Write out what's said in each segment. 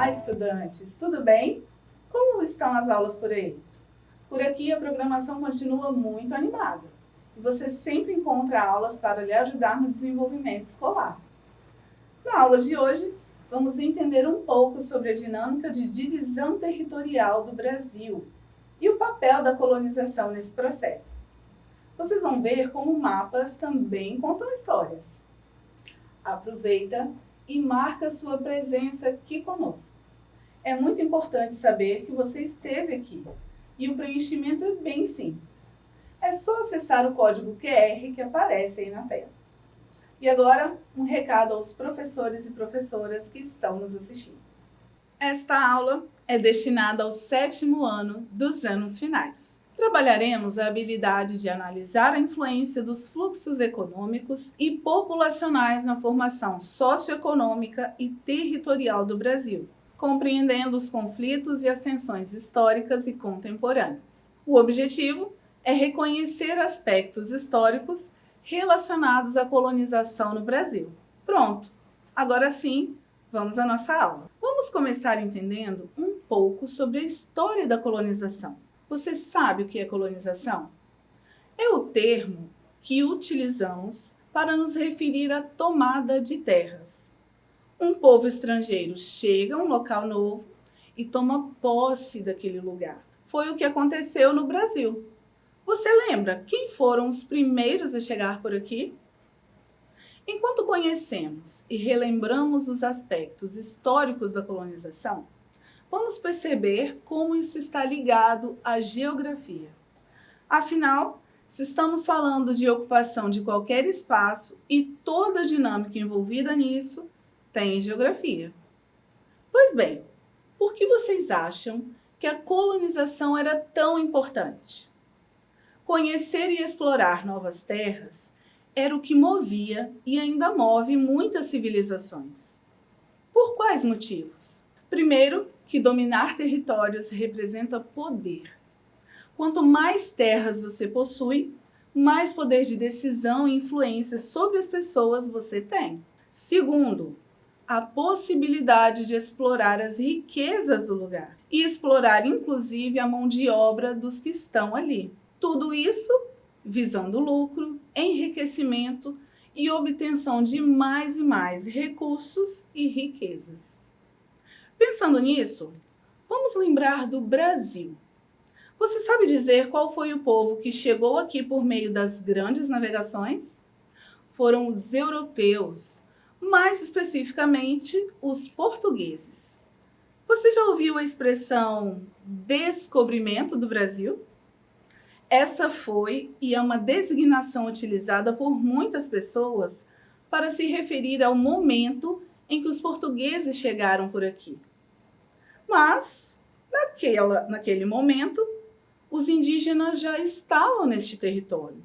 Olá, estudantes! Tudo bem? Como estão as aulas por aí? Por aqui a programação continua muito animada e você sempre encontra aulas para lhe ajudar no desenvolvimento escolar. Na aula de hoje, vamos entender um pouco sobre a dinâmica de divisão territorial do Brasil e o papel da colonização nesse processo. Vocês vão ver como mapas também contam histórias. Aproveita e marca sua presença aqui conosco. É muito importante saber que você esteve aqui e o preenchimento é bem simples. É só acessar o código QR que aparece aí na tela. E agora, um recado aos professores e professoras que estão nos assistindo. Esta aula é destinada ao 7º ano dos anos finais. Trabalharemos a habilidade de analisar a influência dos fluxos econômicos e populacionais na formação socioeconômica e territorial do Brasil, compreendendo os conflitos e as tensões históricas e contemporâneas. O objetivo é reconhecer aspectos históricos relacionados à colonização no Brasil. Pronto! Agora sim, vamos à nossa aula. Vamos começar entendendo um pouco sobre a história da colonização. Você sabe o que é colonização? É o termo que utilizamos para nos referir à tomada de terras. Um povo estrangeiro chega a um local novo e toma posse daquele lugar. Foi o que aconteceu no Brasil. Você lembra quem foram os primeiros a chegar por aqui? Enquanto conhecemos e relembramos os aspectos históricos da colonização, vamos perceber como isso está ligado à geografia. Afinal, se estamos falando de ocupação de qualquer espaço e toda a dinâmica envolvida nisso, tem geografia. Pois bem, por que vocês acham que a colonização era tão importante? Conhecer e explorar novas terras era o que movia e ainda move muitas civilizações. Por quais motivos? Primeiro, que dominar territórios representa poder. Quanto mais terras você possui, mais poder de decisão e influência sobre as pessoas você tem. Segundo, a possibilidade de explorar as riquezas do lugar e explorar inclusive a mão de obra dos que estão ali. Tudo isso visando lucro, enriquecimento e obtenção de mais e mais recursos e riquezas. Pensando nisso, vamos lembrar do Brasil. Você sabe dizer qual foi o povo que chegou aqui por meio das grandes navegações? Foram os europeus, mais especificamente os portugueses. Você já ouviu a expressão descobrimento do Brasil? Essa foi e é uma designação utilizada por muitas pessoas para se referir ao momento em que os portugueses chegaram por aqui. Mas, naquele momento, os indígenas já estavam neste território.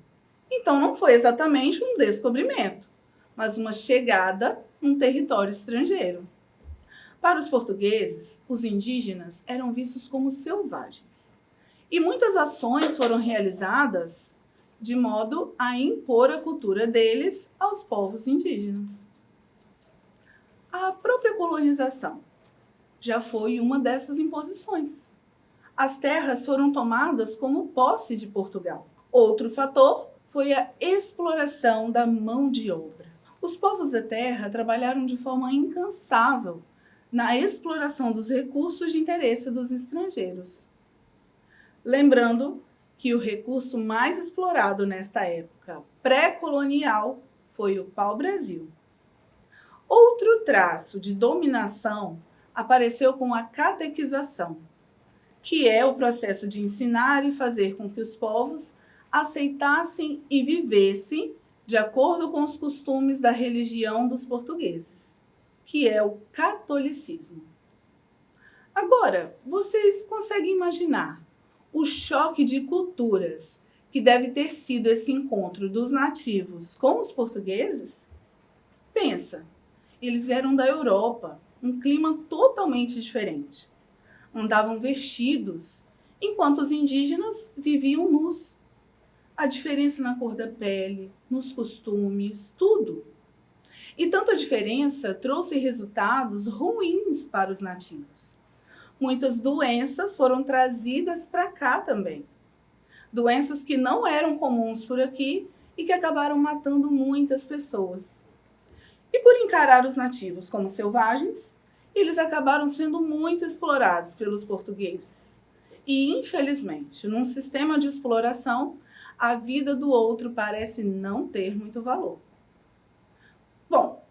Então não foi exatamente um descobrimento, mas uma chegada num território estrangeiro. Para os portugueses, os indígenas eram vistos como selvagens. E muitas ações foram realizadas de modo a impor a cultura deles aos povos indígenas. A própria colonização já foi uma dessas imposições. As terras foram tomadas como posse de Portugal. Outro fator foi a exploração da mão de obra. Os povos da terra trabalharam de forma incansável na exploração dos recursos de interesse dos estrangeiros. Lembrando que o recurso mais explorado nesta época pré-colonial foi o pau-brasil. Outro traço de dominação apareceu com a catequização, que é o processo de ensinar e fazer com que os povos aceitassem e vivessem de acordo com os costumes da religião dos portugueses, que é o catolicismo. Agora, vocês conseguem imaginar o choque de culturas que deve ter sido esse encontro dos nativos com os portugueses? Pensa, eles vieram da Europa, um clima totalmente diferente. Andavam vestidos, enquanto os indígenas viviam nus. A diferença na cor da pele, nos costumes, tudo. E tanta diferença trouxe resultados ruins para os nativos. Muitas doenças foram trazidas para cá também. Doenças que não eram comuns por aqui e que acabaram matando muitas pessoas. E por encarar os nativos como selvagens, eles acabaram sendo muito explorados pelos portugueses. E, infelizmente, num sistema de exploração, a vida do outro parece não ter muito valor. Bom,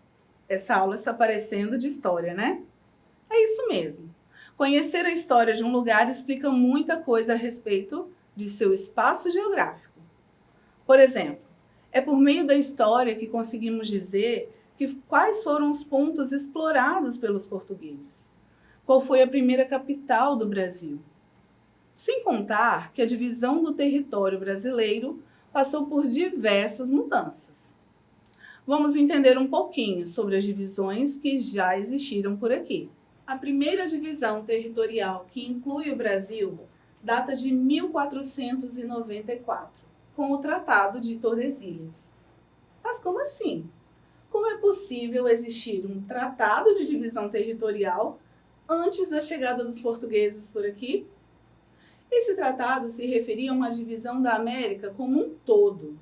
essa aula está parecendo de história, né? É isso mesmo. Conhecer a história de um lugar explica muita coisa a respeito de seu espaço geográfico. Por exemplo, é por meio da história que conseguimos dizer quais foram os pontos explorados pelos portugueses. Qual foi a primeira capital do Brasil? Sem contar que a divisão do território brasileiro passou por diversas mudanças. Vamos entender um pouquinho sobre as divisões que já existiram por aqui. A primeira divisão territorial que inclui o Brasil data de 1494, com o Tratado de Tordesilhas. Mas como assim? Como é possível existir um tratado de divisão territorial antes da chegada dos portugueses por aqui? Esse tratado se referia a uma divisão da América como um todo,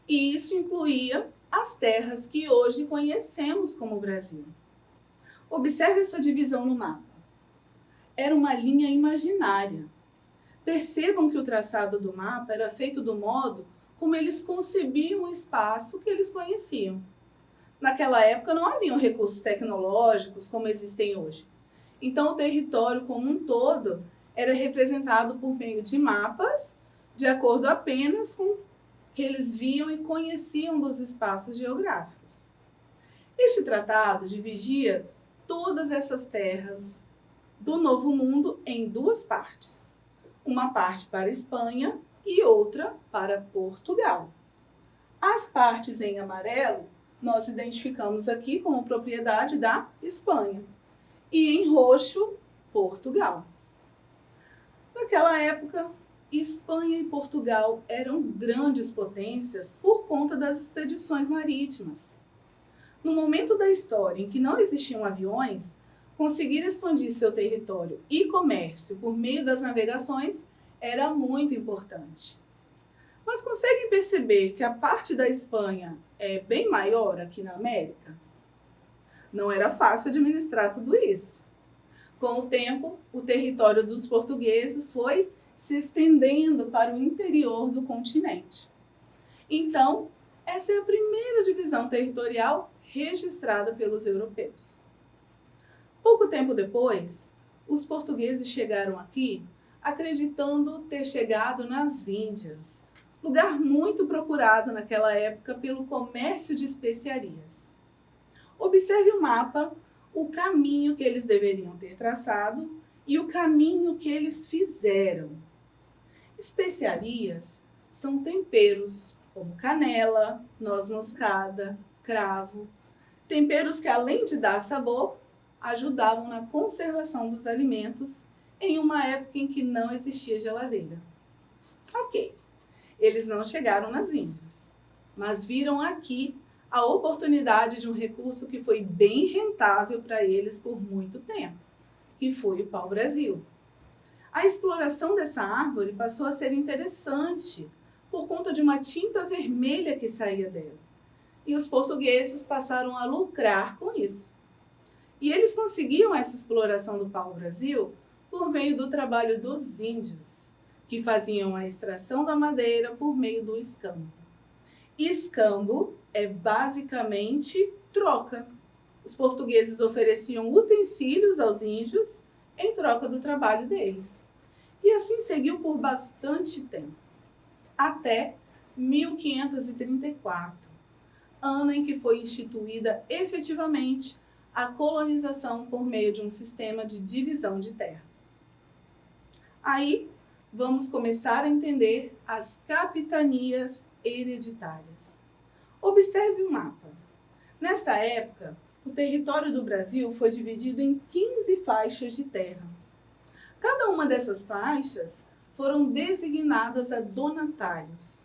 e isso incluía as terras que hoje conhecemos como Brasil. Observe essa divisão no mapa. Era uma linha imaginária. Percebam que o traçado do mapa era feito do modo como eles concebiam o espaço que eles conheciam. Naquela época não haviam recursos tecnológicos como existem hoje. Então o território como um todo era representado por meio de mapas, de acordo apenas com o que eles viam e conheciam dos espaços geográficos. Este tratado dividia todas essas terras do Novo Mundo em duas partes. Uma parte para a Espanha e outra para Portugal. As partes em amarelo nós identificamos aqui como propriedade da Espanha e em roxo, Portugal. Naquela época, Espanha e Portugal eram grandes potências por conta das expedições marítimas. No momento da história em que não existiam aviões, conseguir expandir seu território e comércio por meio das navegações era muito importante. Mas conseguem perceber que a parte da Espanha é bem maior aqui na América? Não era fácil administrar tudo isso. Com o tempo, o território dos portugueses foi se estendendo para o interior do continente. Então, essa é a primeira divisão territorial registrada pelos europeus. Pouco tempo depois, os portugueses chegaram aqui acreditando ter chegado nas Índias, lugar muito procurado naquela época pelo comércio de especiarias. Observe o mapa, o caminho que eles deveriam ter traçado e o caminho que eles fizeram. Especiarias são temperos como canela, noz moscada, cravo, temperos que além de dar sabor, ajudavam na conservação dos alimentos em uma época em que não existia geladeira. Ok, eles não chegaram nas Índias, mas viram aqui a oportunidade de um recurso que foi bem rentável para eles por muito tempo, que foi o pau-brasil. A exploração dessa árvore passou a ser interessante por conta de uma tinta vermelha que saía dela. E os portugueses passaram a lucrar com isso. E eles conseguiam essa exploração do pau-brasil por meio do trabalho dos índios, que faziam a extração da madeira por meio do escambo. Escambo é basicamente troca. Os portugueses ofereciam utensílios aos índios em troca do trabalho deles. E assim seguiu por bastante tempo, até 1534, ano em que foi instituída efetivamente a colonização por meio de um sistema de divisão de terras. Aí, vamos começar a entender as capitanias hereditárias. Observe o mapa. Nesta época, o território do Brasil foi dividido em 15 faixas de terra. Cada uma dessas faixas foram designadas a donatários.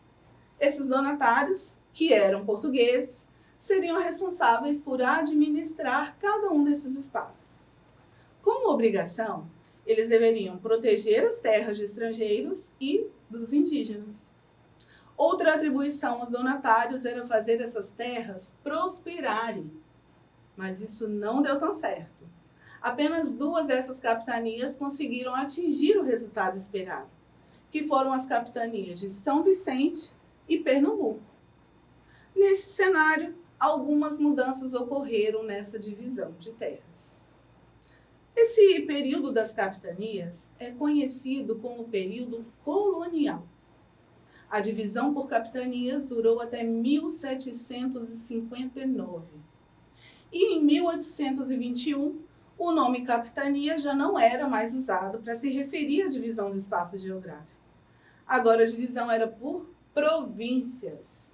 Esses donatários, que eram portugueses, seriam responsáveis por administrar cada um desses espaços. Como obrigação, eles deveriam proteger as terras de estrangeiros e dos indígenas. Outra atribuição aos donatários era fazer essas terras prosperarem, mas isso não deu tão certo. Apenas 2 dessas capitanias conseguiram atingir o resultado esperado, que foram as capitanias de São Vicente e Pernambuco. Nesse cenário, algumas mudanças ocorreram nessa divisão de terras. Esse período das capitanias é conhecido como período colonial. A divisão por capitanias durou até 1759. E em 1821, o nome capitania já não era mais usado para se referir à divisão do espaço geográfico. Agora a divisão era por províncias.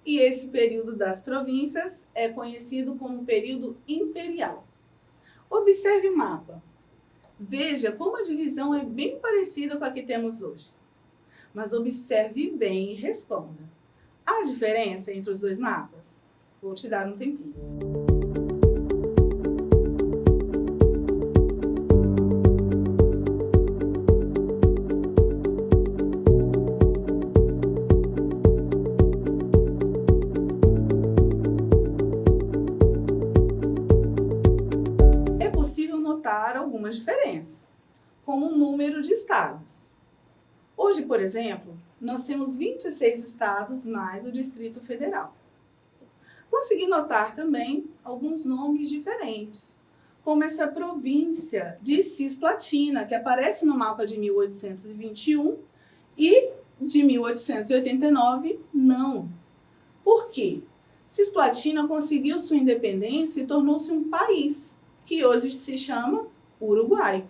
E esse período das províncias é conhecido como período imperial. Observe o mapa. Veja como a divisão é bem parecida com a que temos hoje. Mas observe bem e responda. Há diferença entre os 2 mapas? Vou te dar um tempinho. Algumas diferenças, como o número de estados. Hoje, por exemplo, nós temos 26 estados mais o Distrito Federal. Consegui notar também alguns nomes diferentes, como essa província de Cisplatina, que aparece no mapa de 1821 e de 1889, não. Por quê? Cisplatina conseguiu sua independência e tornou-se um país, que hoje se chama Uruguai.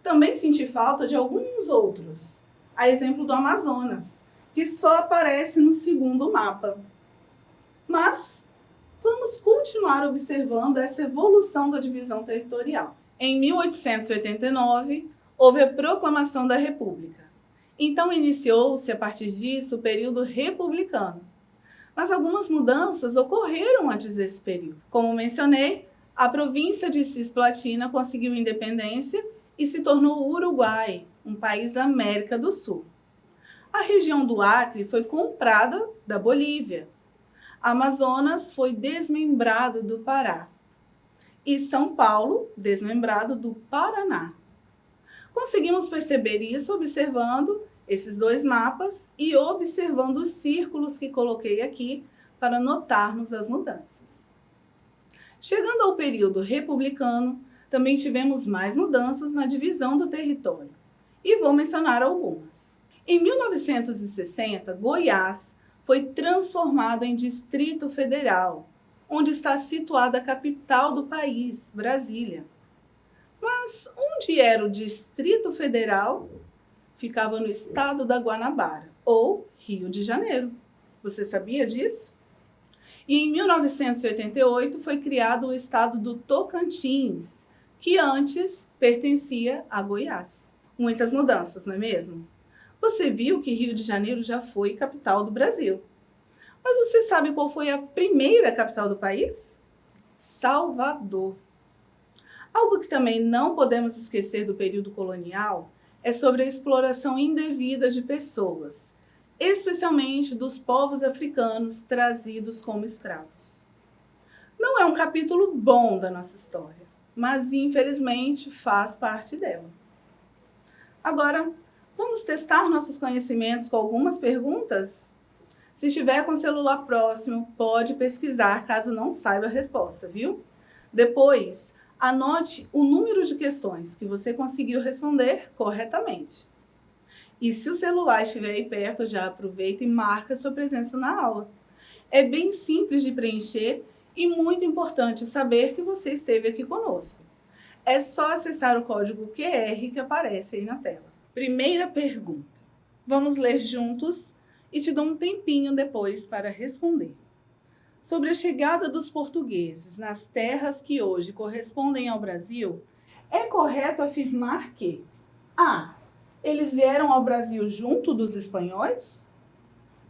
Também senti falta de alguns outros, a exemplo do Amazonas, que só aparece no segundo mapa. Mas vamos continuar observando essa evolução da divisão territorial. Em 1889, houve a proclamação da República. Então iniciou-se, a partir disso, o período republicano. Mas algumas mudanças ocorreram antes desse período. Como mencionei, a província de Cisplatina conseguiu independência e se tornou Uruguai, um país da América do Sul. A região do Acre foi comprada da Bolívia. Amazonas foi desmembrado do Pará. E São Paulo, desmembrado do Paraná. Conseguimos perceber isso observando esses 2 mapas e observando os círculos que coloquei aqui para notarmos as mudanças. Chegando ao período republicano, também tivemos mais mudanças na divisão do território, e vou mencionar algumas. Em 1960, Goiás foi transformada em Distrito Federal, onde está situada a capital do país, Brasília. Mas onde era o Distrito Federal? Ficava no estado da Guanabara, ou Rio de Janeiro. Você sabia disso? E em 1988 foi criado o estado do Tocantins, que antes pertencia a Goiás. Muitas mudanças, não é mesmo? Você viu que Rio de Janeiro já foi capital do Brasil. Mas você sabe qual foi a primeira capital do país? Salvador. Algo que também não podemos esquecer do período colonial é sobre a exploração indevida de pessoas, especialmente dos povos africanos trazidos como escravos. Não é um capítulo bom da nossa história, mas infelizmente faz parte dela. Agora, vamos testar nossos conhecimentos com algumas perguntas? Se estiver com o celular próximo, pode pesquisar caso não saiba a resposta, viu? Depois, anote o número de questões que você conseguiu responder corretamente. E se o celular estiver aí perto, já aproveita e marca sua presença na aula. É bem simples de preencher e muito importante saber que você esteve aqui conosco. É só acessar o código QR que aparece aí na tela. Primeira pergunta. Vamos ler juntos e te dou um tempinho depois para responder. Sobre a chegada dos portugueses nas terras que hoje correspondem ao Brasil, é correto afirmar que A. Eles vieram ao Brasil junto dos espanhóis?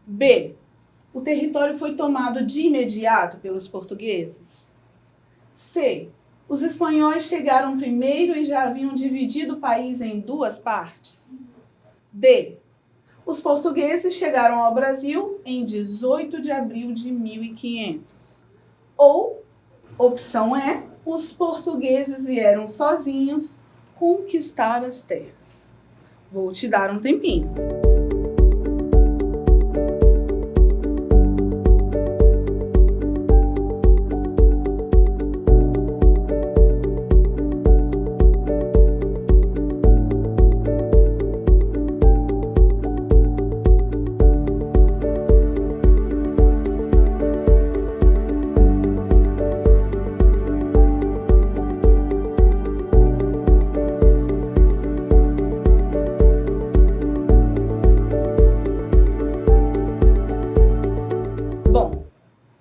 B. O território foi tomado de imediato pelos portugueses? C. Os espanhóis chegaram primeiro e já haviam dividido o país em duas partes? D. Os portugueses chegaram ao Brasil em 18 de abril de 1500. Ou, opção E, os portugueses vieram sozinhos conquistar as terras. Vou te dar um tempinho.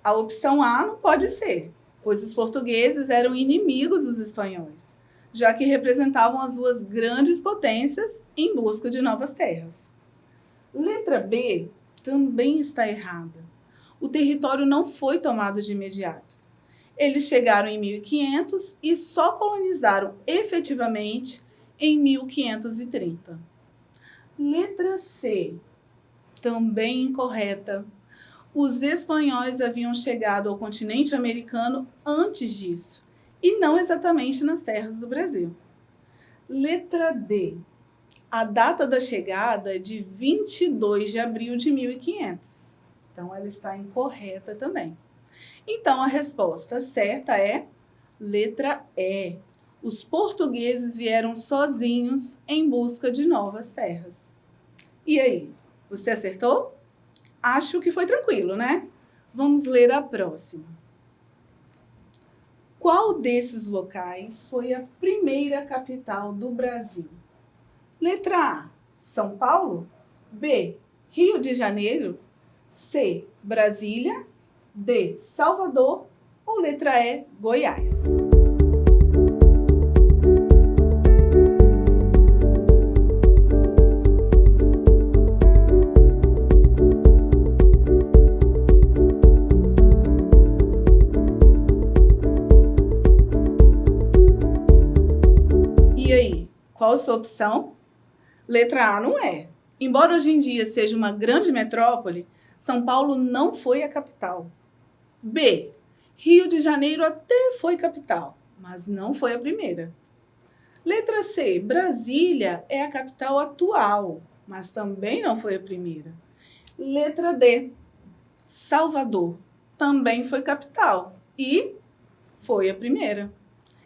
A opção A não pode ser, pois os portugueses eram inimigos dos espanhóis, já que representavam as duas grandes potências em busca de novas terras. Letra B também está errada. O território não foi tomado de imediato. Eles chegaram em 1500 e só colonizaram efetivamente em 1530. Letra C, também incorreta. Os espanhóis haviam chegado ao continente americano antes disso, e não exatamente nas terras do Brasil. Letra D. A data da chegada é de 22 de abril de 1500. Então, ela está incorreta também. Então, a resposta certa é letra E. Os portugueses vieram sozinhos em busca de novas terras. E aí, você acertou? Acho que foi tranquilo, né? Vamos ler a próxima. Qual desses locais foi a primeira capital do Brasil? Letra A, São Paulo. B, Rio de Janeiro. C, Brasília. D, Salvador. Ou letra E, Goiás. Qual a sua opção? Letra A não é. Embora hoje em dia seja uma grande metrópole, São Paulo não foi a capital. B. Rio de Janeiro até foi capital, mas não foi a primeira. Letra C. Brasília é a capital atual, mas também não foi a primeira. Letra D. Salvador também foi capital e foi a primeira.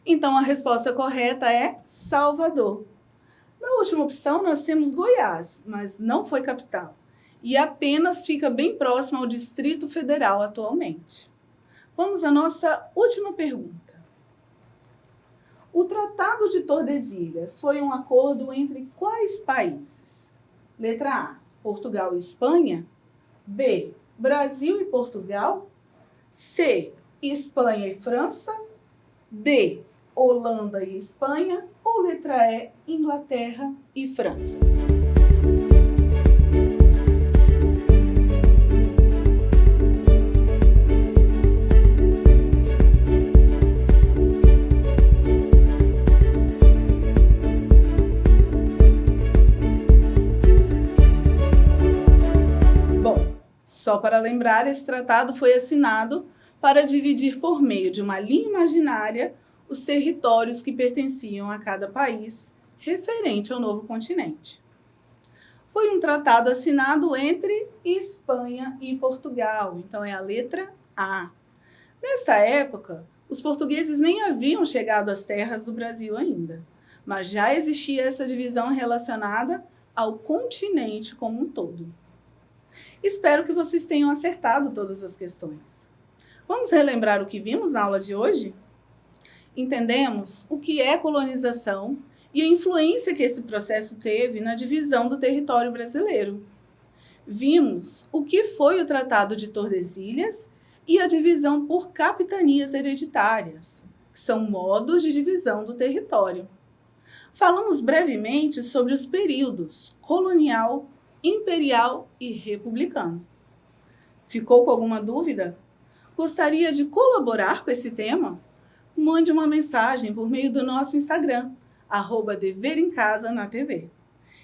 Então, a resposta correta é Salvador. Na última opção, nós temos Goiás, mas não foi capital. E apenas fica bem próximo ao Distrito Federal atualmente. Vamos à nossa última pergunta. O Tratado de Tordesilhas foi um acordo entre quais países? Letra A, Portugal e Espanha. B, Brasil e Portugal. C, Espanha e França. D, Holanda e Espanha, ou letra E, Inglaterra e França? Bom, só para lembrar, esse tratado foi assinado para dividir por meio de uma linha imaginária os territórios que pertenciam a cada país referente ao novo continente. Foi um tratado assinado entre Espanha e Portugal, então é a letra A. Nesta época, os portugueses nem haviam chegado às terras do Brasil ainda, mas já existia essa divisão relacionada ao continente como um todo. Espero que vocês tenham acertado todas as questões. Vamos relembrar o que vimos na aula de hoje? Entendemos o que é colonização e a influência que esse processo teve na divisão do território brasileiro. Vimos o que foi o Tratado de Tordesilhas e a divisão por capitanias hereditárias, que são modos de divisão do território. Falamos brevemente sobre os períodos colonial, imperial e republicano. Ficou com alguma dúvida? Gostaria de colaborar com esse tema? Mande uma mensagem por meio do nosso Instagram, @deverimcasa.tv.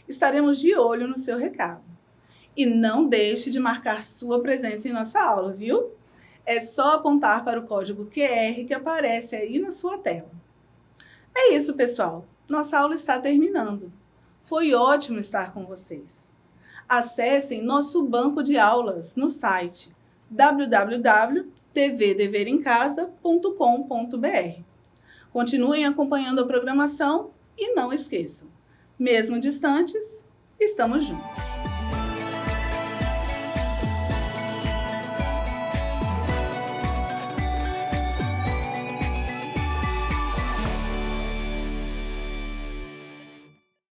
Estaremos de olho no seu recado. E não deixe de marcar sua presença em nossa aula, viu? É só apontar para o código QR que aparece aí na sua tela. É isso, pessoal. Nossa aula está terminando. Foi ótimo estar com vocês. Acessem nosso banco de aulas no site www.tvdeverimcasa.com.br. Continuem acompanhando a programação e não esqueçam, mesmo distantes, estamos juntos.